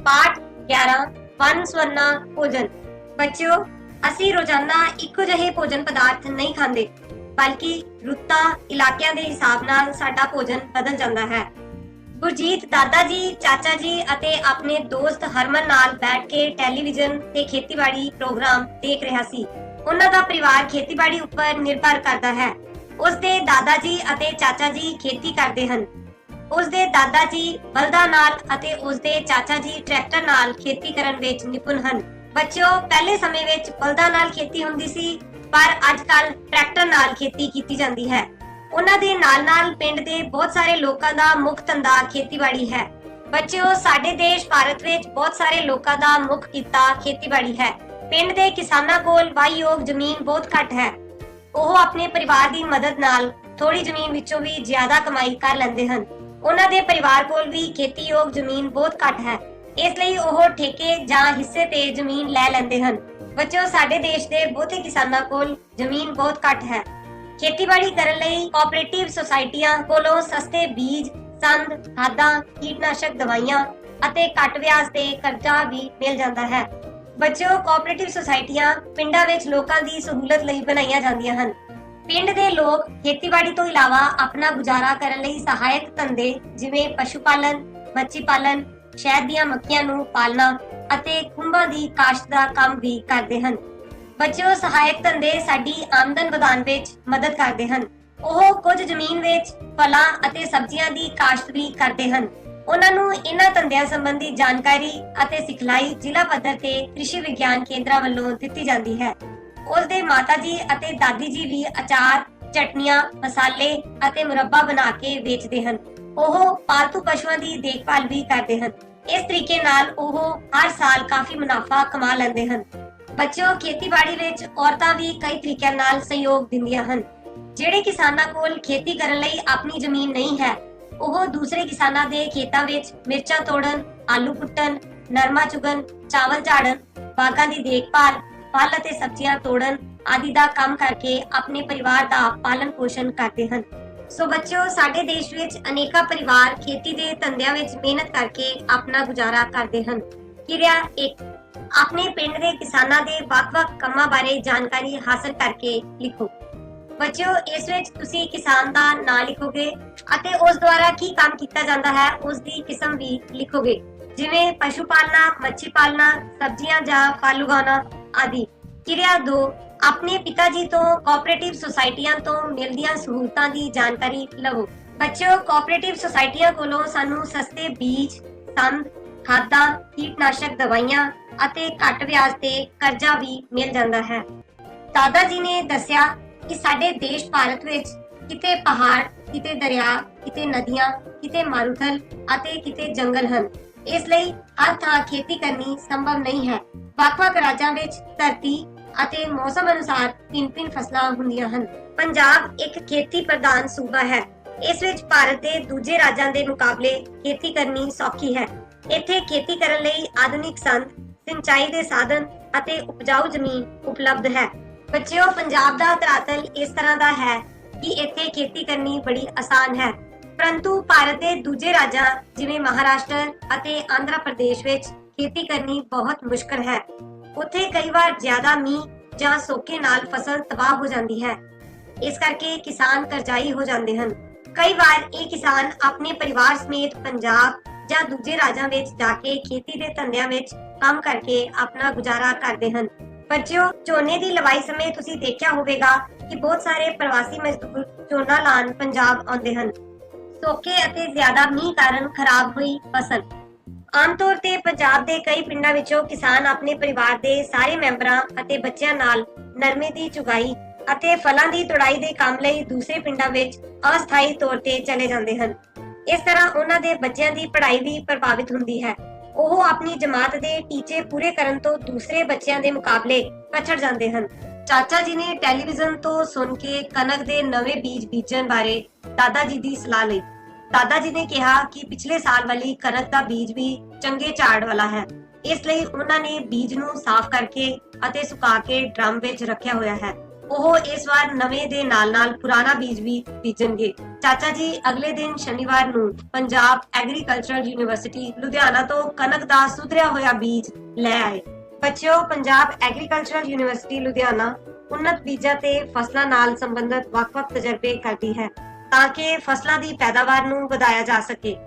पाठ 11 वन सवरना भोजन। बच्चों, ਅਸੀਂ ਰੋਜ਼ਾਨਾ ਇੱਕੋ ਜਿਹੇ ਭੋਜਨ ਪਦਾਰਥ ਨਹੀਂ ਖਾਂਦੇ, ਬਲਕਿ ਰੁੱਤਾਂ ਇਲਾਕਿਆਂ ਦੇ ਹਿਸਾਬ ਨਾਲ ਸਾਡਾ ਭੋਜਨ ਬਦਲ ਜਾਂਦਾ ਹੈ। ਗੁਰਜੀਤ ਦਾਦਾ ਜੀ, ਚਾਚਾ ਜੀ ਅਤੇ ਆਪਣੇ ਦੋਸਤ ਹਰਮਨ ਨਾਲ ਬੈਠ ਕੇ ਟੈਲੀਵਿਜ਼ਨ ਤੇ ਖੇਤੀਬਾੜੀ ਪ੍ਰੋਗਰਾਮ ਦੇਖ ਰਿਹਾ ਸੀ। ਉਹਨਾਂ ਦਾ ਪਰਿਵਾਰ ਖੇਤੀਬਾੜੀ ਉੱਪਰ ਨਿਰਭਰ ਕਰਦਾ ਹੈ। ਉਸ ਦੇ ਦਾਦਾ ਜੀ ਅਤੇ ਚਾਚਾ ਜੀ ਖੇਤੀ ਕਰਦੇ ਹਨ। ਉਸ ਦੇ ਦਾਦਾ ਜੀ ਬਲਦਾਂ ਨਾਲ ਅਤੇ ਉਸ ਦੇ ਚਾਚਾ ਜੀ ਟਰੈਕਟਰ ਨਾਲ ਖੇਤੀ ਕਰਨ ਵਿੱਚ ਨਿਪੁੰਨ ਹਨ। ਬੱਚਿਓ, ਪਹਿਲੇ ਸਮੇਂ ਵਿੱਚ ਬਲਦਾਂ ਨਾਲ ਖੇਤੀ ਹੁੰਦੀ ਸੀ, ਪਰ ਅੱਜ-ਕੱਲ ਟਰੈਕਟਰ ਨਾਲ ਖੇਤੀ ਕੀਤੀ ਜਾਂਦੀ ਹੈ। ਉਹਨਾਂ ਦੇ ਨਾਲ-ਨਾਲ ਪਿੰਡ ਦੇ ਬਹੁਤ ਸਾਰੇ ਲੋਕਾਂ ਦਾ ਮੁੱਖ ਧੰਦਾ ਖੇਤੀਬਾੜੀ ਹੈ। ਬੱਚਿਓ, ਸਾਡੇ ਦੇਸ਼ ਭਾਰਤ ਵਿੱਚ ਬਹੁਤ ਸਾਰੇ ਲੋਕਾਂ ਦਾ ਮੁੱਖ ਕਿੱਤਾ ਖੇਤੀਬਾੜੀ ਹੈ। ਪਿੰਡ ਦੇ ਕਿਸਾਨਾਂ ਕੋਲ ਵਾਹੀਯੋਗ ਜ਼ਮੀਨ ਬਹੁਤ ਘੱਟ ਹੈ। ਉਹ ਆਪਣੇ ਪਰਿਵਾਰ ਦੀ ਮਦਦ ਨਾਲ ਥੋੜੀ ਜ਼ਮੀਨ ਵਿੱਚੋਂ ਵੀ ਜ਼ਿਆਦਾ ਕਮਾਈ ਕਰ ਲੈਂਦੇ ਹਨ। ਉਹਨਾਂ ਦੇ ਪਰਿਵਾਰ ਕੋਲ ਵੀ ਖੇਤੀਯੋਗ ਜ਼ਮੀਨ ਬਹੁਤ ਘੱਟ ਹੈ, ਇਸ ਲਈ ਉਹ ਠੇਕੇ ਜਾਂ ਹਿੱਸੇ ਤੇ ਜ਼ਮੀਨ ਲੈ ਲੈਂਦੇ ਹਨ। ਬੱਚਿਓ, ਸਾਡੇ ਦੇਸ਼ ਦੇ ਬਹੁਤੇ ਕਿਸਾਨਾਂ ਕੋਲ ਜ਼ਮੀਨ ਬਹੁਤ ਘੱਟ ਹੈ। ਖੇਤੀਬਾੜੀ ਕਰਨ ਲਈ ਕੋਆਪਰੇਟਿਵ ਸੁਸਾਇਟੀਆਂ ਕੋਲੋਂ ਸਸਤੇ ਬੀਜ, ਸੰਦ, ਖਾਦਾਂ, ਕੀਟਨਾਸ਼ਕ ਦਵਾਈਆਂ ਅਤੇ ਘੱਟ ਵਿਆਜ ਤੇ ਕਰਜ਼ਾ ਵੀ ਮਿਲ ਜਾਂਦਾ ਹੈ। ਬੱਚਿਓ, ਕੋਆਪਰੇਟਿਵ ਸੁਸਾਇਟੀਆਂ ਪਿੰਡਾਂ ਵਿੱਚ ਲੋਕਾਂ ਦੀ ਸਹੂਲਤ ਲਈ ਬਣਾਈਆਂ ਜਾਂਦੀਆਂ ਹਨ। ਪਿੰਡ ਦੇ ਲੋਕ ਖੇਤੀਬਾੜੀ ਤੋਂ ਇਲਾਵਾ ਆਪਣਾ ਗੁਜ਼ਾਰਾ ਕਰਨ ਲਈ ਸਹਾਇਕ ਧੰਦੇ ਜਿਵੇਂ ਪਸ਼ੂ ਪਾਲਣ, ਮੱਛੀ ਪਾਲਣ, ਸ਼ਹਿਦ ਦੀਆਂ ਮੱਖੀਆਂ ਨੂੰ ਪਾਲਣਾ ਅਤੇ ਖੁੰਭਾਂ ਦੀ ਕਾਸ਼ਤ ਦਾ ਕੰਮ ਵੀ ਕਰਦੇ ਹਨ। ਬੱਚਿਓ, ਸਹਾਇਕ ਧੰਦੇ ਸਾਡੀ ਆਮਦਨ ਵਧਾਉਣ ਵਿੱਚ ਮਦਦ ਕਰਦੇ ਹਨ। ਉਹ ਕੁਝ ਜ਼ਮੀਨ ਵਿੱਚ ਫਲਾਂ ਅਤੇ ਸਬਜ਼ੀਆਂ ਦੀ ਕਾਸ਼ਤ ਵੀ ਕਰਦੇ ਹਨ। ਉਹਨਾਂ ਨੂੰ ਇਹਨਾਂ ਧੰਦਿਆਂ ਸੰਬੰਧੀ ਜਾਣਕਾਰੀ ਅਤੇ ਸਿਖਲਾਈ ਜ਼ਿਲ੍ਹਾ ਪੱਧਰ ਤੇ ਕ੍ਰਿਸ਼ੀ ਵਿਗਿਆਨ ਕੇਂਦਰਾਂ ਵੱਲੋਂ ਦਿੱਤੀ ਜਾਂਦੀ ਹੈ। ਉਸ ਦੇ ਮਾਤਾ ਜੀ ਅਤੇ ਦਾਦੀ ਜੀ ਵੀ ਅਚਾਰ, ਚਟਨੀਆਂ, ਮਸਾਲੇ ਅਤੇ ਮੁਰੱਬਾ ਬਣਾ ਕੇ ਵੇਚਦੇ ਹਨ। ਉਹ ਪਾਲਤੂ ਪਸ਼ੂਆਂ ਦੀ ਦੇਖਭਾਲ ਵੀ ਕਰਦੇ ਹਨ। ਇਸ ਤਰੀਕੇ ਨਾਲ ਉਹ ਹਰ ਸਾਲ ਕਾਫੀ ਮੁਨਾਫਾ ਕਮਾ ਲੈਂਦੇ ਹਨ। ਬੱਚਿਓ, ਖੇਤੀਬਾੜੀ ਵਿੱਚ ਔਰਤਾਂ ਵੀ ਕਈ ਤਰੀਕਿਆਂ ਨਾਲ ਸਹਿਯੋਗ ਦਿੰਦੀਆਂ ਹਨ। ਜਿਹੜੇ ਕਿਸਾਨਾਂ ਕੋਲ ਖੇਤੀ ਕਰਨ ਲਈ ਆਪਣੀ ਜ਼ਮੀਨ ਨਹੀਂ ਹੈ, ਉਹ ਦੂਸਰੇ ਕਿਸਾਨਾਂ ਦੇ ਖੇਤਾਂ ਵਿੱਚ ਮਿਰਚਾਂ ਤੋੜਨ, ਆਲੂ ਪੁੱਟਣ, ਨਰਮਾ ਚੁਗਣ, ਚਾਵਲ ਝਾੜਨ, ਬਾਗਾਂ ਦੀ ਦੇਖਭਾਲ, ਫਲ ਅਤੇ ਸਬਜ਼ੀਆਂ ਤੋੜਨ ਆਦਿ ਦਾ ਕੰਮ ਕਰਕੇ ਆਪਣੇ ਪਰਿਵਾਰ ਦਾ ਪਾਲਣ ਪੋਸ਼ਣ ਕਰਦੇ ਹਨ। ਸੋ ਬੱਚਿਓ, ਸਾਡੇ ਦੇਸ਼ ਵਿੱਚ ਅਨੇਕਾਂ ਪਰਿਵਾਰ ਖੇਤੀ ਦੇ ਧੰਦਿਆਂ ਵਿੱਚ ਮਿਹਨਤ ਕਰਕੇ ਆਪਣਾ ਗੁਜ਼ਾਰਾ ਕਰਦੇ ਹਨ। ਕਿਰਿਆ 1, ਆਪਣੇ ਪਿੰਡ ਦੇ ਕਿਸਾਨਾਂ ਦੇ ਵੱਖ-ਵੱਖ ਕੰਮਾਂ ਬਾਰੇ ਜਾਣਕਾਰੀ ਹਾਸਲ ਕਰਕੇ ਲਿਖੋ। ਬੱਚਿਓ, ਇਸ ਵਿੱਚ ਤੁਸੀਂ ਕਿਸਾਨ ਦਾ ਨਾਂ ਲਿਖੋਗੇ ਅਤੇ ਉਸ ਦੁਆਰਾ ਕੀ ਕੰਮ ਕੀਤਾ ਜਾਂਦਾ ਹੈ ਉਸ ਦੀ ਕਿਸਮ ਵੀ ਲਿਖੋਗੇ, ਜਿਵੇਂ ਪਸ਼ੂ ਪਾਲਣਾ, ਮੱਛੀ ਪਾਲਣਾ, ਸਬਜ਼ੀਆਂ ਜਾਂ ਫਲ ਉਗਾਉਣਾ ਆਦਿ। ਕਿਰਿਆ 2, ਆਪਣੇ ਪਿਤਾ ਜੀ ਤੋਂ ਕੋਆਪਰੇਟਿਵ ਸੁਸਾਇਟੀਆਂ ਤੋਂ ਮਿਲਦੀਆਂ ਸਹੂਲਤਾਂ ਦੀ ਜਾਣਕਾਰੀ ਲਵੋ। ਬੱਚਿਓ, ਕੋਆਪਰੇਟਿਵ ਸੁਸਾਇਟੀਆਂ ਕੋਲੋਂ ਸਾਨੂੰ ਸਸਤੇ ਬੀਜ, ਸੰਦ, ਖਾਦਾਂ, ਕੀਟਨਾਸ਼ਕ ਦਵਾਈਆਂ ਅਤੇ ਘੱਟ ਵਿਆਜ ਤੇ ਕਰਜ਼ਾ ਵੀ ਮਿਲ ਜਾਂਦਾ ਹੈ। ਦਾਦਾ ਜੀ ਨੇ ਦੱਸਿਆ ਕਿ ਸਾਡੇ ਦੇਸ਼ ਭਾਰਤ ਵਿੱਚ ਕਿਤੇ ਪਹਾੜ, ਕਿਤੇ ਦਰਿਆ, ਕਿਤੇ ਨਦੀਆਂ, ਕਿਤੇ ਮਾਰੂਥਲ ਅਤੇ ਕਿਤੇ ਜੰਗਲ ਹਨ। ਇਸ ਲਈ ਹਰ ਥਾਂ ਖੇਤੀ ਕਰਨੀ ਸੰਭਵ ਨਹੀਂ ਹੈ। ਵੱਖ-ਵੱਖ ਰਾਜਾਂ ਵਿੱਚ ਧਰਤੀ ਅਤੇ ਮੌਸਮ ਅਨੁਸਾਰ ਭਿੰਨ-ਭਿੰਨ ਫਸਲਾਂ ਹੁੰਦੀਆਂ ਹਨ। ਪੰਜਾਬ ਇੱਕ ਖੇਤੀ ਪ੍ਰਧਾਨ ਸੂਬਾ ਹੈ। ਇਸ ਵਿੱਚ ਭਾਰਤ ਦੇ ਦੂਜੇ ਰਾਜਾਂ ਦੇ ਮੁਕਾਬਲੇ ਖੇਤੀ ਕਰਨੀ ਸੌਖੀ ਹੈ। ਇੱਥੇ ਖੇਤੀ ਕਰਨ ਲਈ ਆਧੁਨਿਕ ਸੰਦ, ਸਿੰਚਾਈ ਦੇ ਸਾਧਨ ਅਤੇ ਉਪਜਾਊ ਜ਼ਮੀਨ ਉਪਲਬਧ ਹੈ। ਬੱਚਿਓ, ਪੰਜਾਬ ਦਾ ਧਰਾਤਲ ਇਸ ਤਰ੍ਹਾਂ ਦਾ ਹੈ ਕਿ ਇੱਥੇ ਖੇਤੀ ਕਰਨੀ ਬੜੀ ਆਸਾਨ ਹੈ, ਪਰੰਤੂ ਭਾਰਤ ਦੇ ਦੂਜੇ ਰਾਜਾਂ ਜਿਵੇਂ ਮਹਾਰਾਸ਼ਟਰ ਅਤੇ ਆਂਧਰਾ ਪ੍ਰਦੇਸ਼ ਵਿੱਚ ਖੇਤੀ ਕਰਨੀ ਬਹੁਤ ਮੁਸ਼ਕਲ ਹੈ। ਉੱਥੇ ਕਈ ਵਾਰ ਜ਼ਿਆਦਾ ਮੀਂਹ ਜਾਂ ਸੋਕੇ ਨਾਲ ਫਸਲ ਤਬਾਹ ਹੋ ਜਾਂਦੀ ਹੈ। ਇਸ ਕਰਕੇ ਕਿਸਾਨ ਕਰਜ਼ਾਈ ਹੋ ਜਾਂਦੇ ਹਨ। ਕਈ ਵਾਰ ਇਹ ਕਿਸਾਨ ਆਪਣੇ ਪਰਿਵਾਰ ਸਮੇਤ ਪੰਜਾਬ ਜਾਂ ਦੂਜੇ ਰਾਜਾਂ ਵਿੱਚ ਜਾ ਕੇ ਖੇਤੀ ਦੇ ਧੰਦਿਆਂ ਵਿੱਚ ਕੰਮ ਕਰਕੇ ਆਪਣਾ ਗੁਜ਼ਾਰਾ ਕਰਦੇ ਹਨ। ਬੱਚਿਓ, ਝੋਨੇ ਦੀ ਲਵਾਈ ਸਮੇਂ ਤੁਸੀਂ ਦੇਖਿਆ ਹੋਵੇਗਾ ਕਿ ਬਹੁਤ ਸਾਰੇ ਪ੍ਰਵਾਸੀ ਮਜ਼ਦੂਰ ਝੋਨਾ ਲਾਉਣ ਪੰਜਾਬ ਆਉਂਦੇ ਹਨ। ਸੋਕੇ ਅਤੇ ਜ਼ਿਆਦਾ ਮੀਂਹ ਕਾਰਨ ਖਰਾਬ ਹੋਈ ਫਸਲ। ਆਮ ਤੌਰ ਤੇ ਪੰਜਾਬ ਦੇ ਕਈ ਪਿੰਡਾਂ ਵਿੱਚੋਂ ਕਿਸਾਨ ਆਪਣੇ ਪਰਿਵਾਰ ਦੇ ਸਾਰੇ ਮੈਂਬਰਾਂ ਅਤੇ ਬੱਚਿਆਂ ਨਾਲ ਨਰਮੇ ਦੀ ਚੁਗਾਈ ਅਤੇ ਫਲਾਂ ਦੀ ਤੁੜਾਈ ਦੇ ਕੰਮ ਲਈ ਦੂਸਰੇ ਪਿੰਡਾਂ ਵਿੱਚ ਅਸਥਾਈ ਤੌਰ ਤੇ ਚਲੇ ਜਾਂਦੇ ਹਨ। ਇਸ ਤਰ੍ਹਾਂ ਉਹਨਾਂ ਦੇ ਬੱਚਿਆਂ ਦੀ ਪੜ੍ਹਾਈ ਵੀ ਪ੍ਰਭਾਵਿਤ ਹੁੰਦੀ ਹੈ। ਉਹ ਆਪਣੀ ਜਮਾਤ ਦੇ ਟੀਚੇ ਪੂਰੇ ਕਰਨ ਤੋਂ ਦੂਸਰੇ ਬੱਚਿਆਂ ਦੇ ਮੁਕਾਬਲੇ ਪਛੜ ਜਾਂਦੇ ਹਨ। ਚਾਚਾ ਜੀ ਨੇ ਟੈਲੀਵਿਜ਼ਨ ਤੋਂ ਸੁਣ ਕੇ ਕਣਕ ਦੇ ਨਵੇਂ ਬੀਜ ਬੀਜਣ ਬਾਰੇ ਦਾਦਾ ਜੀ ਦੀ ਸਲਾਹ ਲਈ। ਦਾਦਾ ਜੀ ਨੇ ਕਿਹਾ ਕਿ ਪਿਛਲੇ ਸਾਲ ਵਾਲੀ ਕਣਕ ਦਾ ਬੀਜ ਵੀ ਚੰਗੇ ਝਾੜ ਵਾਲਾ ਹੈ। ਇਸ ਲਈ ਉਹਨਾਂ ਨੇ ਬੀਜ ਨੂੰ ਸਾਫ਼ ਕਰਕੇ ਅਤੇ ਸੁਕਾ ਕੇ ਡਰਮ ਵਿੱਚ ਰੱਖਿਆ ਹੋਇਆ ਹੈ। ਉਹ ਇਸ ਵਾਰ ਨਵੇਂ ਦੇ ਨਾਲ-ਨਾਲ ਪੁਰਾਣਾ ਬੀਜ ਵੀ ਬੀਜਣਗੇ। ਚਾਚਾ ਜੀ ਅਗਲੇ ਦਿਨ ਸ਼ਨੀਵਾਰ ਨੂੰ ਪੰਜਾਬ ਐਗਰੀਕਲਚਰਲ ਯੂਨੀਵਰਸਿਟੀ ਲੁਧਿਆਣਾ ਤੋਂ ਕਣਕ ਦਾ ਸੁਧਰਿਆ ਹੋਇਆ ਬੀਜ ਲੈ ਆਏ। ਬੱਚਿਓ, ਪੰਜਾਬ ਐਗਰੀਕਲਚਰਲ ਯੂਨੀਵਰਸਿਟੀ ਲੁਧਿਆਣਾ ਉન્નਤ ਬੀਜਾਂ ਤੇ ਫਸਲਾਂ ਨਾਲ ਸੰਬੰਧਿਤ ਵੱਖ-ਵੱਖ ਤਜਰਬੇ ਕਰਦੀ ਹੈ ਤਾਂ ਕਿ ਫਸਲਾਂ ਦੀ ਪੈਦਾਵਾਰ ਨੂੰ ਵਧਾਇਆ ਜਾ ਸਕੇ।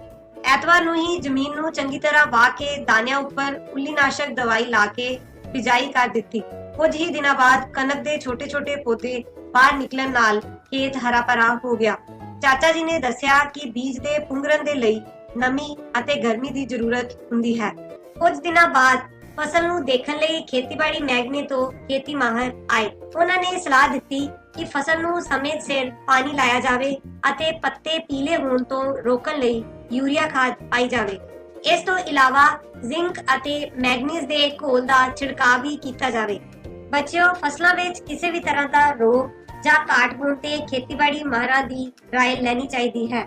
ਐਤਵਾਰ ਨੂੰ ਹੀ ਜ਼ਮੀਨ ਨੂੰ ਚੰਗੀ ਤਰ੍ਹਾਂ ਵਾਹ ਕੇ ਦਾਣਿਆਂ ਉੱਪਰ ਉੱਲੀਨਾਸ਼ਕ ਦਵਾਈ ਲਾ ਕੇ ਬਿਜਾਈ ਕਰ ਦਿੱਤੀ। ਕੁਝ ਹੀ ਦਿਨਾਂ ਬਾਅਦ ਕਣਕ ਦੇ ਛੋਟੇ-ਛੋਟੇ ਪੌਦੇ ਬਾਹਰ ਨਿਕਲਣ ਨਾਲ ਖੇਤ ਹਰਾ-ਭਰਾ ਹੋ ਗਿਆ। ਚਾਚਾ ਜੀ ਨੇ ਦੱਸਿਆ ਕਿ ਬੀਜ ਦੇ ਪੁੰਗਰਨ ਦੇ ਲਈ ਨਮੀ ਅਤੇ ਗਰਮੀ ਦੀ ਜ਼ਰੂਰਤ ਹੁੰਦੀ ਹੈ। ਕੁਝ ਦਿਨਾਂ ਬਾਅਦ ਫਸਲ ਨੂੰ ਦੇਖਣ ਲਈ ਖੇਤੀਬਾੜੀ ਮਹਿਕਮੇ ਤੋਂ ਖੇਤੀ ਮਾਹਰ ਆਏ। ਉਹਨਾਂ ਨੇ ਸਲਾਹ ਦਿੱਤੀ ਕਿ ਫਸਲ ਨੂੰ ਸਮੇਂ ਸਿਰ ਪਾਣੀ ਲਾਇਆ ਜਾਵੇ ਅਤੇ ਪੱਤੇ ਪੀਲੇ ਹੋਣ ਤੋਂ ਰੋਕਣ ਲਈ ਯੂਰੀਆ ਖਾਦ ਪਾਈ ਜਾਵੇ। ਇਸ ਤੋਂ ਇਲਾਵਾ ਜ਼ਿੰਕ ਅਤੇ ਮੈਗਨੀਜ਼ ਦੇ ਘੋਲ ਦਾ ਛਿੜਕਾਅ ਵੀ ਕੀਤਾ ਜਾਵੇ। ਬੱਚਿਓ, ਫਸਲਾਂ ਵਿੱਚ ਕਿਸੇ ਵੀ ਤਰ੍ਹਾਂ ਦਾ ਰੋਗ ਜਾਂ ਘਾਟ ਹੋਣ ਤੇ ਖੇਤੀਬਾੜੀ ਮਾਹਰਾਂ ਦੀ ਰਾਏ ਲੈਣੀ ਚਾਹੀਦੀ ਹੈ।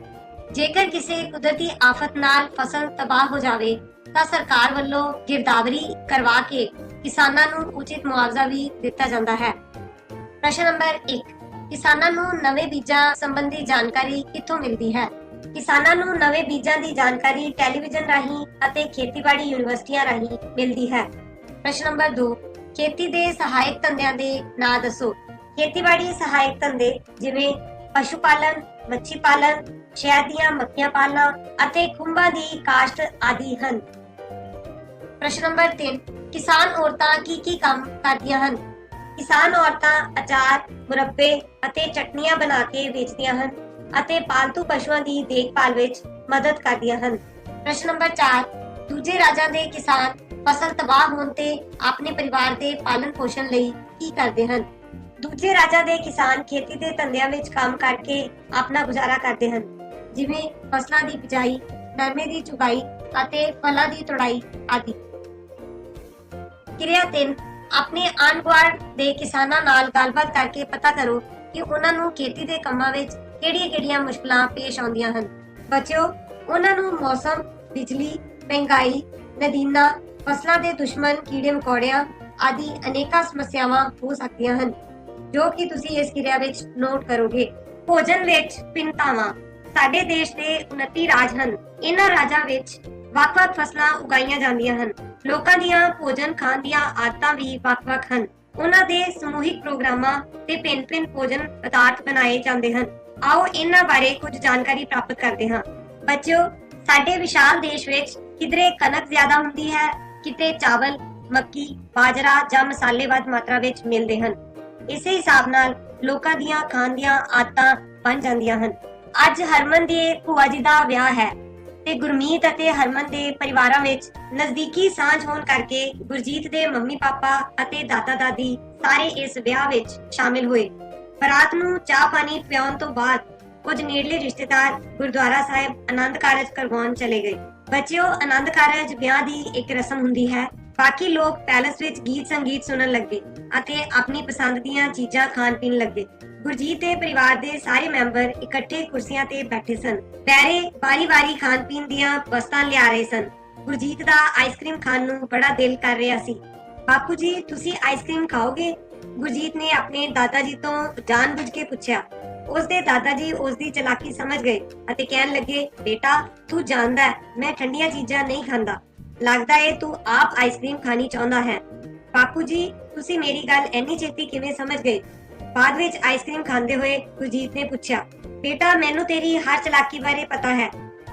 ਜੇਕਰ ਕਿਸੇ ਕੁਦਰਤੀ ਆਫਤ ਨਾਲ ਫਸਲ ਤਬਾਹ ਹੋ ਜਾਵੇ ਤਾਂ ਸਰਕਾਰ ਵੱਲੋਂ ਗਿਰਦਾਵਰੀ ਕਰਵਾ ਕੇ ਕਿਸਾਨਾਂ ਨੂੰ ਉਚਿਤ ਮੁਆਵਜ਼ਾ ਵੀ ਦਿੱਤਾ ਜਾਂਦਾ ਹੈ। ਪ੍ਰਸ਼ਨ ਨੰਬਰ 1, ਕਿਸਾਨਾਂ ਨੂੰ ਨਵੇਂ ਬੀਜਾਂ ਸੰਬੰਧੀ ਜਾਣਕਾਰੀ ਕਿੱਥੋਂ ਮਿਲਦੀ ਹੈ? ਕਿਸਾਨਾਂ ਨੂੰ ਨਵੇਂ ਬੀਜਾਂ ਦੀ ਜਾਣਕਾਰੀ ਟੈਲੀਵਿਜ਼ਨ ਰਾਹੀਂ ਅਤੇ ਖੇਤੀਬਾੜੀ ਯੂਨੀਵਰਸਿਟੀਆਂ ਰਾਹੀਂ ਮਿਲਦੀ ਹੈ। ਪ੍ਰਸ਼ਨ ਨੰਬਰ 2, ਖੇਤੀ ਦੇ ਸਹਾਇਕ ਧੰਦਿਆਂ ਦੇ ਨਾਂ ਦੱਸੋ। ਖੇਤੀਬਾੜੀ ਸਹਾਇਕ ਧੰਦੇ ਜਿਵੇਂ ਪਸ਼ੂ ਪਾਲਣ, ਮੱਛੀ ਪਾਲਣ, ਸ਼ਹਿਦ ਦੀਆਂ ਮੱਖੀਆਂ ਪਾਲਣਾ ਅਤੇ ਖੁੰਭਾਂ ਦੀ ਕਾਸ਼ਤ ਆਦਿ ਹਨ। ਪ੍ਰਸ਼ਨ ਨੰਬਰ 3, ਕਿਸਾਨ ਔਰਤਾਂ ਕੀ ਕੰਮ ਕਰਦੀਆਂ ਹਨ? ਕਿਸਾਨ ਔਰਤਾਂ ਅਚਾਰ, ਮੁਰੱਬੇ ਅਤੇ ਚਟਨੀਆਂ ਬਣਾ ਕੇ ਵੇਚਦੀਆਂ ਹਨ ਅਤੇ ਪਾਲਤੂ ਪਸ਼ੂਆਂ ਦੀ ਦੇਖਭਾਲ ਵਿੱਚ ਮਦਦ ਕਰਦੀਆਂ ਹਨ। ਪ੍ਰਸ਼ਨ ਨੰਬਰ 4, ਦੂਜੇ ਰਾਜਾਂ ਦੇ ਕਿਸਾਨ ਫਸਲ ਤਬਾਹ ਹੋਣ ਤੇ ਆਪਣੇ ਪਰਿਵਾਰ ਦੇ ਪਾਲਣ ਪੋਸ਼ਣ ਲਈ ਕੀ ਕਰਦੇ ਹਨ? ਦੂਜੇ ਰਾਜਾਂ ਦੇ ਕਿਸਾਨ ਖੇਤੀ ਦੇ ਧੰਦਿਆਂ ਵਿੱਚ ਕੰਮ ਕਰਕੇ ਆਪਣਾ ਗੁਜ਼ਾਰਾ ਕਰਦੇ ਹਨ, ਜਿਵੇਂ ਫਸਲਾਂ ਦੀ ਬਿਜਾਈ, ਨਰਮੇ ਦੀ ਚੁਗਾਈ ਅਤੇ ਫਲਾਂ ਦੀ ਤੁੜਾਈ ਆਦਿ। ਕਿਰਿਆ 3, ਆਪਣੇ ਆਂਢ ਗੁਆਂਢ ਦੇ ਕਿਸਾਨਾਂ ਨਾਲ ਗੱਲਬਾਤ ਕਰਕੇ ਪਤਾ ਕਰੋ ਕਿ ਉਹਨਾਂ ਨੂੰ ਖੇਤੀ ਦੇ ਕੰਮਾਂ ਵਿੱਚ ਕਿਹੜੀਆਂ-ਕਿਹੜੀਆਂ ਮੁਸ਼ਕਲਾਂ ਪੇਸ਼ ਆਉਂਦੀਆਂ ਹਨ। ਬੱਚਿਓ, ਉਹਨਾਂ ਨੂੰ ਮੌਸਮ, ਬਿਜਲੀ, ਮਹਿੰਗਾਈ, ਨਦੀਨਾਂ, ਫਸਲਾਂ ਦੇ ਦੁਸ਼ਮਣ ਕੀੜੇ ਮਕੌੜਿਆਂ ਆਦਿ ਅਨੇਕਾਂ ਸਮੱਸਿਆਵਾਂ ਹੋ ਸਕਦੀਆਂ ਹਨ, ਜੋ ਕਿ ਤੁਸੀਂ ਇਸ ਕਿਰਿਆ ਵਿੱਚ ਨੋਟ ਕਰੋਗੇ। ਭੋਜਨ ਵਿੱਚ ਭਿੰਨਤਾਵਾਂ। ਸਾਡੇ ਦੇਸ਼ ਦੇ 29 ਰਾਜ ਹਨ। ਇਹਨਾਂ ਰਾਜਾਂ ਵਿੱਚ ਵੱਖ-ਵੱਖ ਫਸਲਾਂ ਉਗਾਈਆਂ ਜਾਂਦੀਆਂ ਹਨ। ਲੋਕਾਂ ਦੀਆਂ ਭੋਜਨ ਖਾਣ ਦੀਆਂ ਆਦਤਾਂ ਵੀ ਵੱਖ-ਵੱਖ ਹਨ। ਉਹਨਾਂ ਦੇ ਸਮੂਹਿਕ ਪ੍ਰੋਗਰਾਮਾਂ ਤੇ ਭਿੰਨ-ਭਿੰਨ ਭੋਜਨ ਪਦਾਰਥ ਬਣਾਏ ਜਾਂਦੇ ਹਨ। ਆਓ ਇਹਨਾਂ ਬਾਰੇ ਕੁਝ ਜਾਣਕਾਰੀ ਪ੍ਰਾਪਤ ਕਰਦੇ ਹਾਂ। ਬੱਚਿਓ, ਸਾਡੇ ਵਿਸ਼ਾਲ ਦੇਸ਼ ਵਿੱਚ ਕਿਧਰੇ ਕਣਕ ਜ਼ਿਆਦਾ ਹੁੰਦੀ ਹੈ, ਕਿਤੇ ਚਾਵਲ, ਮੱਕੀ, ਬਾਜਰਾ ਜਾਂ ਮਸਾਲੇ ਵੱਧ ਮਾਤਰਾ ਵਿੱਚ ਮਿਲਦੇ ਹਨ। ਇਸੇ ਹਿਸਾਬ ਨਾਲ ਲੋਕਾਂ ਦੀਆਂ ਖਾਣ ਦੀਆਂ ਆਦਤਾਂ ਬਣ ਜਾਂਦੀਆਂ ਹਨ। ਅੱਜ ਹਰਮਨ ਦੇ ਭੂਆ ਜੀ ਦਾ ਵਿਆਹ ਹੈ ਤੇ ਗੁਰਮੀਤ ਅਤੇ ਹਰਮਨ ਦੇ ਪਰਿਵਾਰਾਂ ਵਿੱਚ ਨਜ਼ਦੀਕੀ ਸਾਂਝ ਹੋਣ ਕਰਕੇ ਗੁਰਜੀਤ ਦੇ ਮੰਮੀ ਪਾਪਾ ਅਤੇ ਦਾਦਾ ਦਾਦੀ ਸਾਰੇ ਇਸ ਵਿਆਹ ਵਿੱਚ ਸ਼ਾਮਿਲ ਹੋਏ। ਬਰਾਤ ਨੂੰ ਚਾਹ ਪਾਣੀ ਪਿਆਉਣ ਤੋਂ ਬਾਅਦ ਕੁਝ ਨੇੜਲੇ ਰਿਸ਼ਤੇਦਾਰ ਗੁਰਦੁਆਰਾ ਸਾਹਿਬ ਆਨੰਦ ਕਾਰਜ ਕਰਵਾਉਣ ਚਲੇ ਗਏ। ਬੱਚਿਓ, ਆਨੰਦ ਕਾਰਜ ਵਿਆਹ ਦੀ ਇੱਕ ਰਸਮ ਹੁੰਦੀ ਹੈ। ਬਾਕੀ ਲੋਕ ਪੈਲਸ ਵਿੱਚ ਗੀਤ ਸੰਗੀਤ ਸੁਣਨ ਲੱਗੇ ਅਤੇ ਆਪਣੀ ਪਸੰਦ ਦੀਆਂ ਚੀਜ਼ਾਂ ਖਾਣ ਪੀਣ ਲੱਗੇ। ਗੁਰਜੀਤ ਦੇ ਪਰਿਵਾਰ ਦੇ ਸਾਰੇ ਮੈਂਬਰ ਇਕੱਠੇ ਕੁਰਸੀਆਂ ਤੇ ਬੈਠੇ ਸਨ। ਪੈਰੇ ਵਾਰੀ-ਵਾਰੀ ਖਾਣ ਪੀਣ ਦੀਆਂ ਵਸਤਾਂ ਲਿਆ ਰਹੇ ਸਨ। ਗੁਰਜੀਤ ਦਾ ਆਈਸਕ੍ਰੀਮ ਖਾਣ ਨੂੰ ਬੜਾ ਦਿਲ ਕਰ ਰਿਹਾ ਸੀ। ਬਾਪੂ ਜੀ, ਤੁਸੀਂ ਆਈਸਕ੍ਰੀਮ ਖਾਓਗੇ? ਗੁਰਜੀਤ ਨੇ ਆਪਣੇ ਦਾਦਾ ਜੀ ਤੋਂ ਜਾਣਬੁੱਝ ਕੇ ਪੁੱਛਿਆ। ਉਸਦੇ ਦਾਦਾ ਜੀ ਉਸਦੀ ਚਾਲਾਕੀ ਸਮਝ ਗਏ ਅਤੇ ਕਹਿਣ ਲੱਗੇ, ਬੇਟਾ, ਤੂੰ ਜਾਣਦਾ ਹੈ ਮੈਂ ਠੰਡੀਆਂ ਚੀਜ਼ਾਂ ਨਹੀਂ ਖਾਂਦਾ। ਲੱਗਦਾ ਏ ਤੂੰ ਆਪ ਆਈਸਕ੍ਰੀਮ ਖਾਣੀ ਚਾਹੁੰਦਾ ਹੈ। ਬਾਪੂ ਜੀ, ਤੁਸੀਂ ਮੇਰੀ ਗੱਲ ਇੰਨੀ ਛੇਤੀ ਕਿਵੇਂ ਸਮਝ ਗਏ? ਬਾਅਦ ਵਿੱਚ ਆਈਸਕ੍ਰੀਮ ਖਾਂਦੇ ਹੋਏ ਗੁਰਜੀਤ ਨੇ ਪੁੱਛਿਆ, ਬੇਟਾ, ਮੈਨੂੰ ਤੇਰੀ ਹਰ ਚਾਲਾਕੀ ਬਾਰੇ ਪਤਾ ਹੈ।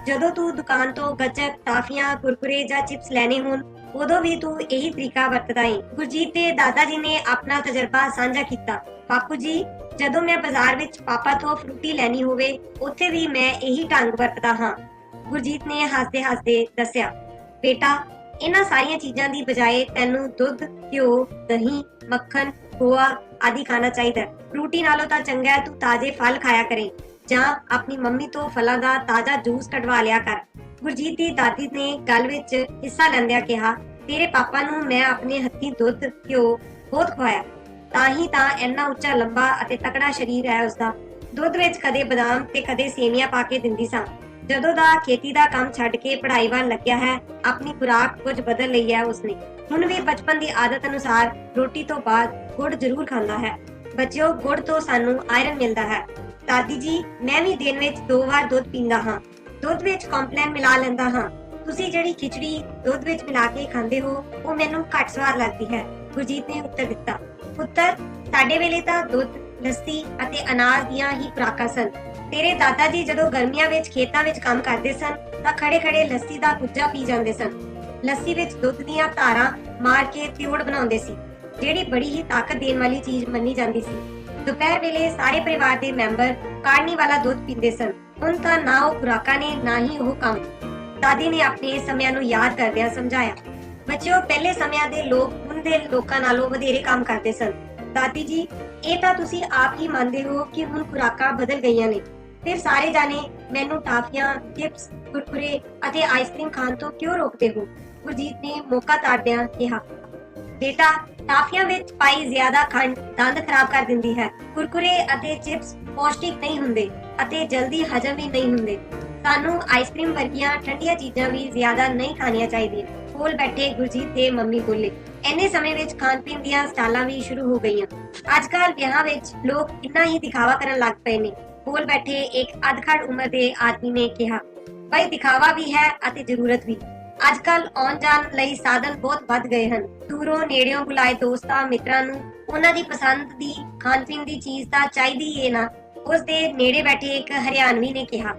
ਜਦੋਂ ਤੂੰ ਦੁਕਾਨ ਤੋਂ ਗੱਚਕ, ਟਾਫੀਆਂ, ਕੁਰਕੁਰੇ ਜਾਂ ਚਿਪਸ ਲੈਣੇ ਹੋਣ, ਉਦੋਂ ਵੀ ਤੂੰ ਇਹੀ ਤਰੀਕਾ ਵਰਤਦਾ ਏ। ਗੁਰਜੀਤ ਦੇ ਦਾਦਾ ਜੀ ਨੇ ਆਪਣਾ ਤਜਰਬਾ ਸਾਂਝਾ ਕੀਤਾ। ਬਾਪੂ ਜੀ, ਜਦੋਂ ਮੈਂ ਬਾਜ਼ਾਰ ਵਿੱਚ ਪਾਪਾ ਤੋਂ ਫਰੂਟੀ ਲੈਣੀ ਹੋਵੇ, ਉੱਥੇ ਵੀ ਮੈਂ ਇਹੀ ਢੰਗ ਵਰਤਦਾ ਹਾਂ। ਗੁਰਜੀਤ ਨੇ ਹੱਸਦੇ-ਹੱਸਦੇ ਦੱਸਿਆ, ਬੇਟਾ, ਇਹਨਾਂ ਸਾਰੀਆਂ ਚੀਜ਼ਾਂ ਦੀ ਬਜਾਏ ਤੈਨੂੰ ਦੁੱਧ, ਘਿਓ, ਦਹੀਂ, ਮੱਖਣ, ਖੋਆ ਆਦਿ ਖਾਣਾ ਚਾਹੀਦਾ। ਫਰੂਟੀ ਨਾਲੋਂ ਤਾਂ ਚੰਗਾ ਹੈ ਤੂੰ ਤਾਜ਼ੇ ਫਲ ਖਾਇਆ ਕਰੇ ਜਾਂ ਆਪਣੀ ਮੰਮੀ ਤੋਂ ਫਲਾਂ ਦਾ ਤਾਜ਼ਾ ਜੂਸ ਕਢਵਾ ਲਿਆ ਕਰ। ਗੁਰਜੀਤ ਦੀ ਦਾਦੀ ਨੇ ਗੱਲ ਵਿੱਚ ਹਿੱਸਾ ਲੈਂਦਿਆਂ ਕਿਹਾ, ਤੇਰੇ ਪਾਪਾ ਨੂੰ ਮੈਂ ਆਪਣੇ ਹੱਥੀਂ ਦੁੱਧ, ਘਿਓ ਬਹੁਤ ਖਵਾਇਆ, ਤਾਂ ਹੀ ਤਾਂ ਇੰਨਾ ਉੱਚਾ, ਲੰਬਾ ਅਤੇ ਤਕੜਾ ਸਰੀਰ ਹੈ ਉਸਦਾ। ਦੁੱਧ ਵਿੱਚ ਕਦੇ ਬਦਾਮ ਤੇ ਕਦੇ ਸੇਵੀਆਂ ਪਾ ਕੇ ਦਿੰਦੀ ਸਾਂ। ਜਦੋਂ ਦਾ ਖੇਤੀ ਦਾ ਕੰਮ ਛੱਡ ਕੇ ਪੜ੍ਹਾਈ ਵੱਲ ਲੱਗਿਆ ਹੈ, ਆਪਣੀ ਖੁਰਾਕ ਕੁਝ ਬਦਲ ਲਈ ਹੈ ਉਸਨੇ। ਹੁਣ ਵੀ ਬਚਪਨ ਦੀ ਆਦਤ ਅਨੁਸਾਰ ਰੋਟੀ ਤੋਂ ਬਾਅਦ ਗੁੜ ਜ਼ਰੂਰ ਖਾਂਦਾ ਹੈ। ਬੱਚਿਓ, ਗੁੜ ਤੋਂ ਸਾਨੂੰ ਆਇਰਨ ਮਿਲਦਾ ਹੈ। ਦਾਦੀ ਜੀ, ਮੈਂ ਵੀ ਦਿਨ ਵਿੱਚ 2 ਵਾਰ ਦੁੱਧ ਪੀਂਦਾ ਹਾਂ। ਦੁੱਧ ਵਿੱਚ ਕੰਪਲੈਨ ਮਿਲਾ ਲੈਂਦਾ ਹਾਂ। ਤੁਸੀਂ ਜਿਹੜੀ ਖਿਚੜੀ ਦੁੱਧ ਵਿੱਚ ਮਿਲਾ ਕੇ ਖਾਂਦੇ ਹੋ, ਉਹ ਮੈਨੂੰ ਘੱਟ ਸਵਾਦ ਲੱਗਦੀ ਹੈ। ਗੁਰਜੀਤ ਨੇ ਉੱਤਰ ਦਿੱਤਾ। ਪੁੱਤਰ, ਸਾਡੇ ਵੇਲੇ ਤਾਂ ਦੁੱਧ, ਲੱਸੀ ਅਤੇ ਅਨਾਜ ਦੀਆਂ ਹੀ ਖੁਰਾਕਾਂ ਸਨ। ਤੇਰੇ ਦਾਦਾ ਜੀ ਜਦੋਂ ਗਰਮੀਆਂ ਵਿੱਚ ਖੇਤਾਂ ਵਿੱਚ ਕੰਮ ਕਰਦੇ ਸਨ ਤਾਂ ਖੜੇ-ਖੜੇ ਲੱਸੀ ਦਾ ਕੁੱਜਾ ਪੀ ਜਾਂਦੇ ਸਨ। ਲੱਸੀ ਵਿੱਚ ਦੁੱਧ ਦੀਆਂ ਧਾਰਾਂ ਮਾਰ ਕੇ ਤਿਉੜ ਬਣਾਉਂਦੇ ਸੀ, ਜਿਹੜੀ ਬੜੀ ਹੀ ਤਾਕਤ ਦੇਣ ਵਾਲੀ ਚੀਜ਼ ਮੰਨੀ ਜਾਂਦੀ ਸੀ। ਦੁਪਹਿਰ ਵੇਲੇ ਸਾਰੇ ਪਰਿਵਾਰ ਦੇ ਮੈਂਬਰ ਕਾੜਨੀ ਵਾਲਾ ਦੁੱਧ ਪੀਂਦੇ ਸਨ। ਹੁਣ ਤਾਂ ਨਾ ਉਹ ਖੁਰਾਕਾਂ ਨੇ, ਨਾ ਹੀ ਉਹ ਕੰਮ। ਦਾਦੀ ਨੇ ਆਪਣੇ ਸਮਿਆਂ ਨੂੰ ਯਾਦ ਕਰਦਿਆਂ ਸਮਝਾਇਆ। ਬੱਚਿਓ, ਪਹਿਲੇ ਸਮਿਆਂ ਦੇ ਲੋਕ ਹੁਣ ਦੇ ਲੋਕਾਂ ਨਾਲੋਂ ਵਧੇਰੇ ਕੰਮ ਕਰਦੇ ਸਨ। ਦਾਦੀ ਜੀ, ਇਹ ਤਾਂ ਤੁਸੀਂ ਆਪ ਹੀ ਮੰਨਦੇ ਹੋ ਕਿ ਹੁਣ ਖੁਰਾਕਾਂ ਬਦਲ ਗਈਆਂ ਨੇ। ਫਿਰ ਸਾਰੇ ਜਾਣੇ ਮੈਨੂੰ ਟਾਫੀਆਂ, ਚਿਪਸ, ਕੁਰਕੁਰੇ ਅਤੇ ਆਈਸਕ੍ਰੀਮ ਖਾਣ ਤੋਂ ਕਿਉਂ ਰੋਕਦੇ ਹੋ? ਗੁਰਜੀਤ ਨੇ ਮੌਕਾ ਤਾੜਦਿਆਂ ਕਿਹਾ। ਬੇਟਾ, ਟਾਫੀਆਂ ਵਿੱਚ ਪਾਈ ਜ਼ਿਆਦਾ ਖੰਡ ਦੰਦ ਖਰਾਬ ਕਰ ਦਿੰਦੀ ਹੈ। ਕੁਰਕੁਰੇ ਅਤੇ ਚਿਪਸ ਪੌਸ਼ਟਿਕ ਨਹੀਂ ਹੁੰਦੇ ਅਤੇ ਜਲਦੀ ਹਜਮ ਵੀ ਨਹੀਂ ਹੁੰਦੇ। ਸਾਨੂੰ ਆਈਸਕ੍ਰੀਮ ਵਰਗੀਆਂ ਠੰਡੀਆਂ ਚੀਜ਼ਾਂ ਵੀ ਜ਼ਿਆਦਾ ਨਹੀਂ ਖਾਣੀਆਂ ਚਾਹੀਦੀਆਂ। ਕੋਲ ਬੈਠੇ ਗੁਰਜੀਤ ਦੇ ਮੰਮੀ ਬੋਲੇ। ਇੰਨੇ ਸਮੇਂ ਵਿੱਚ ਖਾਣ ਪੀਣ ਦੀਆਂ ਸਟਾਲਾਂ ਵੀ ਸ਼ੁਰੂ ਹੋ ਗਈਆਂ। ਅੱਜ ਕੱਲ੍ਹ ਵਿਆਹਾਂ ਵਿੱਚ ਲੋਕ ਇੰਨਾ ਹੀ ਦਿਖਾਵਾ ਕਰਨ ਲੱਗ ਪਏ ਨੇ। ਕੋਲ ਬੈਠੇ ਇੱਕ ਅਧਖੜ ਉਮਰ ਦੇ ਆਦਮੀ ਨੇ ਕਿਹਾ। ਭਾਈ, ਦਿਖਾਵਾ ਵੀ ਹੈ ਅਤੇ ਜ਼ਰੂਰਤ ਵੀ। ਅੱਜ ਕੱਲ੍ਹ ਆਉਣ ਜਾਣ ਲਈ ਸਾਧਨ ਬਹੁਤ ਵੱਧ ਗਏ ਹਨ। ਦੂਰੋਂ ਨੇੜਿਓਂ ਬੁਲਾਏ ਦੋਸਤਾਂ ਮਿੱਤਰਾਂ ਨੂੰ ਉਹਨਾਂ ਦੀ ਪਸੰਦ ਦੀ ਖਾਣ ਪੀਣ ਦੀ ਚੀਜ਼ ਤਾਂ ਚਾਹੀਦੀ ਏ ਨਾ। ਉਸ ਦੇ ਨੇੜੇ ਬੈਠੇ ਇੱਕ ਹਰਿਆਣਵੀ ਨੇ ਕਿਹਾ।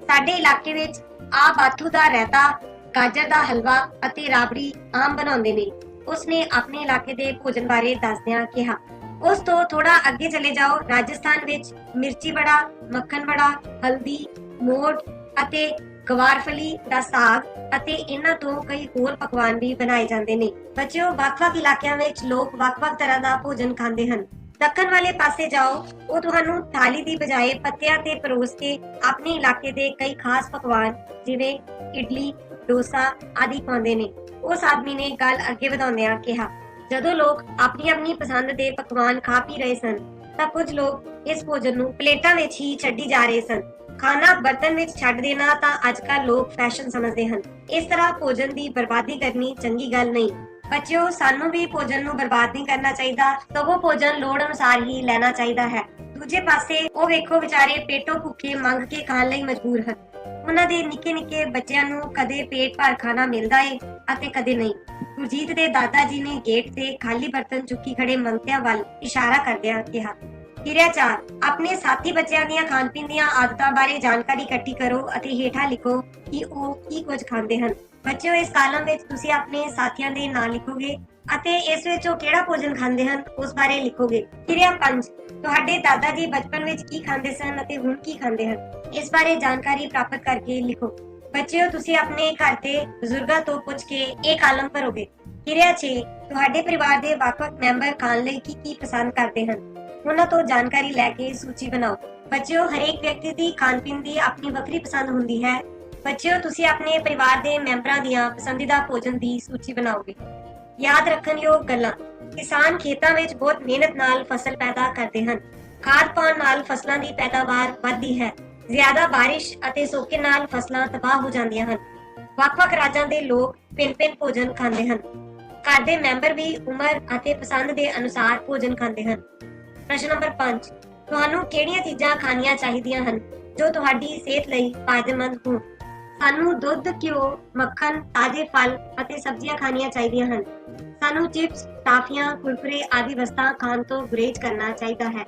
ਸਾਡੇ ਇਲਾਕੇ ਵਿੱਚ ਆ ਬਾਥੂ ਦਾ ਰਾਇਤਾ, ਗਾਜਰ ਦਾ ਹਲਵਾ ਅਤੇ ਰਾਬੜੀ ਆਮ ਬਣਾਉਂਦੇ ਨੇ। ਉਸਨੇ ਆਪਣੇ ਇਲਾਕੇ ਦੇ ਭੋਜਨ ਬਾਰੇ ਦੱਸਦਿਆਂ ਕਿਹਾ। ਉਸ ਤੋਂ ਥੋੜਾ ਅੱਗੇ ਚਲੇ ਜਾਓ, ਰਾਜਸਥਾਨ ਵਿੱਚ ਮਿਰਚੀ ਬੜਾ, ਮੱਖਣ ਬੜਾ, ਹਲਦੀ, ਮੋਠ ਅਤੇ ਗਵਾਰਫਲੀ ਦਾ ਸਾਗ ਅਤੇ ਇਹਨਾਂ ਤੋਂ ਕਈ ਹੋਰ ਪਕਵਾਨ ਵੀ ਬਣਾਏ ਜਾਂਦੇ ਨੇ। ਬੱਚਿਓ, ਵੱਖ-ਵੱਖ ਇਲਾਕਿਆਂ ਵਿੱਚ ਲੋਕ ਵੱਖ-ਵੱਖ ਤਰ੍ਹਾਂ ਦਾ ਭੋਜਨ ਖਾਂਦੇ ਹਨ। ਦੱਖਣ ਵਾਲੇ ਪਾਸੇ ਜਾਓ, ਉਹ ਤੁਹਾਨੂੰ ਥਾਲੀ ਦੀ ਬਜਾਏ ਪੱਤਿਆਂ ਤੇ ਪਰੋਸ ਕੇ ਆਪਣੇ ਇਲਾਕੇ ਦੇ ਕਈ ਖਾਸ ਪਕਵਾਨ ਜਿਵੇਂ ਇਡਲੀ, ਡੋਸਾ ਆਦਿ ਖਵਾਉਂਦੇ ਨੇ। ਉਸ ਆਦਮੀ ਨੇ ਗੱਲ ਅੱਗੇ ਵਧਾਉਂਦਿਆਂ ਕਿਹਾ। ਜਦੋਂ ਲੋਕ ਆਪਣੀ ਪਸੰਦ ਦੇ ਪਕਵਾਨ ਖਾ ਪੀ ਰਹੇ ਸਨ ਤਾਂ ਕੁਝ ਲੋਕ ਇਸ ਭੋਜਨ ਨੂੰ ਪਲੇਟਾਂ ਵਿੱਚ ਹੀ ਛੱਡੀ ਜਾ ਰਹੇ ਸਨ। ਖਾਣਾ ਬਰਤਨ ਵਿੱਚ ਛੱਡ ਦੇਣਾ ਤਾਂ ਅੱਜਕੱਲ ਲੋਕ ਫੈਸ਼ਨ ਸਮਝਦੇ ਹਨ। ਇਸ ਤਰ੍ਹਾਂ ਭੋਜਨ ਦੀ ਬਰਬਾਦੀ ਕਰਨੀ ਚੰਗੀ ਗੱਲ ਨਹੀਂ। ਬੱਚਿਓ, ਸਾਨੂੰ ਵੀ ਭੋਜਨ ਨੂੰ ਬਰਬਾਦ ਨਹੀਂ ਕਰਨਾ ਚਾਹੀਦਾ, ਸਗੋਂ ਭੋਜਨ ਲੋੜ ਅਨੁਸਾਰ ਹੀ ਲੈਣਾ ਚਾਹੀਦਾ ਹੈ। ਦੂਜੇ ਪਾਸੇ ਉਹ ਵੇਖੋ, ਵਿਚਾਰੇ ਪੇਟੋਂ ਭੁੱਖੇ ਮੰਗ ਕੇ ਖਾਣ ਲਈ ਮਜਬੂਰ ਹਨ। ਉਹਨਾਂ ਦੇ ਨਿੱਕੇ-ਨਿੱਕੇ ਬੱਚਿਆਂ ਨੂੰ ਕਦੇ ਪੇਟ ਭਰ ਖਾਣਾ ਮਿਲਦਾ ਏ ਅਤੇ ਕਦੇ ਨਹੀਂ। ਗੁਰਜੀਤ ਦੇ ਦਾਦਾ ਜੀ ਨੇ ਗੇਟ ਤੇ ਖਾਲੀ ਬਰਤਨ ਚੁੱਕੀ ਖੜੇ ਮੰਗਤਿਆਂ ਵੱਲ ਇਸ਼ਾਰਾ ਕਰਦਿਆਂ ਕਿਹਾ। ਕਿਰਿਆ 4, ਆਪਣੇ ਸਾਥੀ ਬੱਚਿਆਂ ਦੀਆਂ ਖਾਣ ਪੀਣ ਦੀਆਂ ਆਦਤਾਂ ਬਾਰੇ ਜਾਣਕਾਰੀ ਇਕੱਠੀ ਕਰੋ ਅਤੇ ਹੇਠਾਂ ਲਿਖੋ ਕਿ ਉਹ ਕੀ ਕੁਝ ਖਾਂਦੇ ਹਨ। ਬੱਚਿਓ, ਇਸ ਕਾਲਮ ਵਿੱਚ ਤੁਸੀਂ ਆਪਣੇ ਸਾਥੀਆਂ ਦੇ ਨਾਂ ਲਿਖੋਗੇ ਅਤੇ ਇਸ ਵਿੱਚ ਉਹ ਕਿਹੜਾ ਭੋਜਨ ਖਾਂਦੇ ਹਨ ਉਸ ਬਾਰੇ ਲਿਖੋਗੇ। ਕਿਰਿਆ 5, ਤੁਹਾਡੇ ਦਾਦਾ ਜੀ ਬਚਪਨ ਵਿੱਚ ਕੀ ਖਾਂਦੇ ਸਨ ਅਤੇ ਹੁਣ ਕੀ ਖਾਂਦੇ ਹਨ, ਇਸ ਬਾਰੇ ਜਾਣਕਾਰੀ ਪ੍ਰਾਪਤ ਕਰਕੇ ਲਿਖੋ। ਬੱਚਿਓ, ਤੁਸੀਂ ਆਪਣੇ ਘਰ ਦੇ ਬਜ਼ੁਰਗਾਂ ਤੋਂ ਪੁੱਛ ਕੇ ਇਹ ਕਾਲਮ ਭਰੋਗੇ। ਕਿਰਿਆ 6, ਤੁਹਾਡੇ ਪਰਿਵਾਰ ਦੇ ਵੱਖ-ਵੱਖ ਮੈਂਬਰ ਖਾਣ ਲਈ ਕੀ ਪਸੰਦ ਕਰਦੇ ਹਨ, ਉਹਨਾਂ ਤੋਂ ਜਾਣਕਾਰੀ ਲੈ ਕੇ ਸੂਚੀ ਬਣਾਓ। ਬੱਚਿਓ, ਹਰੇਕ ਵਿਅਕਤੀ ਦੀ ਖਾਣ ਪੀਣ ਦੀ ਆਪਣੀ ਵੱਖਰੀ ਪਸੰਦ ਹੁੰਦੀ ਹੈ। ਬੱਚਿਓ, ਤੁਸੀਂ ਆਪਣੇ ਪਰਿਵਾਰ ਦੇ ਮੈਂਬਰਾਂ ਦੀਆਂ ਪਸੰਦੀਦਾ ਭੋਜਨ ਦੀ ਸੂਚੀ ਬਣਾਓਗੇ। ਯਾਦ ਰੱਖਣਯੋਗ ਗੱਲਾਂ। ਕਿਸਾਨ ਖੇਤਾਂ ਵਿੱਚ ਬਹੁਤ ਮਿਹਨਤ ਨਾਲ ਫਸਲ ਪੈਦਾ ਕਰਦੇ ਹਨ। ਖਾਦ ਪਾਉਣ ਨਾਲ ਫਸਲਾਂ ਦੀ ਪੈਦਾਵਾਰ ਵੱਧਦੀ ਹੈ। ਜ਼ਿਆਦਾ ਬਾਰਿਸ਼ ਅਤੇ ਸੋਕੇ ਨਾਲ ਫਸਲਾਂ ਤਬਾਹ ਹੋ ਜਾਂਦੀਆਂ ਹਨ। ਵੱਖ-ਵੱਖ ਰਾਜਾਂ ਦੇ ਲੋਕ ਭਿੰਨ-ਭਿੰਨ ਭੋਜਨ ਖਾਂਦੇ ਹਨ। ਘਰ ਦੇ ਮੈਂਬਰ ਵੀ ਉਮਰ ਅਤੇ ਪਸੰਦ ਦੇ ਅਨੁਸਾਰ ਭੋਜਨ ਖਾਂਦੇ ਹਨ। ਪ੍ਰਸ਼ਨ ਨੰਬਰ 5, ਤੁਹਾਨੂੰ ਕਿਹੜੀਆਂ ਚੀਜ਼ਾਂ ਖਾਣੀਆਂ ਚਾਹੀਦੀਆਂ ਹਨ ਜੋ ਤੁਹਾਡੀ ਸਿਹਤ ਲਈ ਫਾਇਦੇਮੰਦ ਹੋਣ? ਸਾਨੂੰ ਦੁੱਧ, ਘਿਓ, ਮੱਖਣ, ਤਾਜ਼ੇ ਫਲ ਅਤੇ ਸਬਜ਼ੀਆਂ ਖਾਣੀਆਂ ਚਾਹੀਦੀਆਂ ਹਨ। ਸਾਨੂੰ ਚਿਪਸ, ਟਾਫੀਆਂ, ਕੁਰਕੁਰੇ ਆਦਿ ਵਸਤਾਂ ਖਾਣ ਤੋਂ ਗੁਰੇਜ਼ ਕਰਨਾ ਚਾਹੀਦਾ ਹੈ।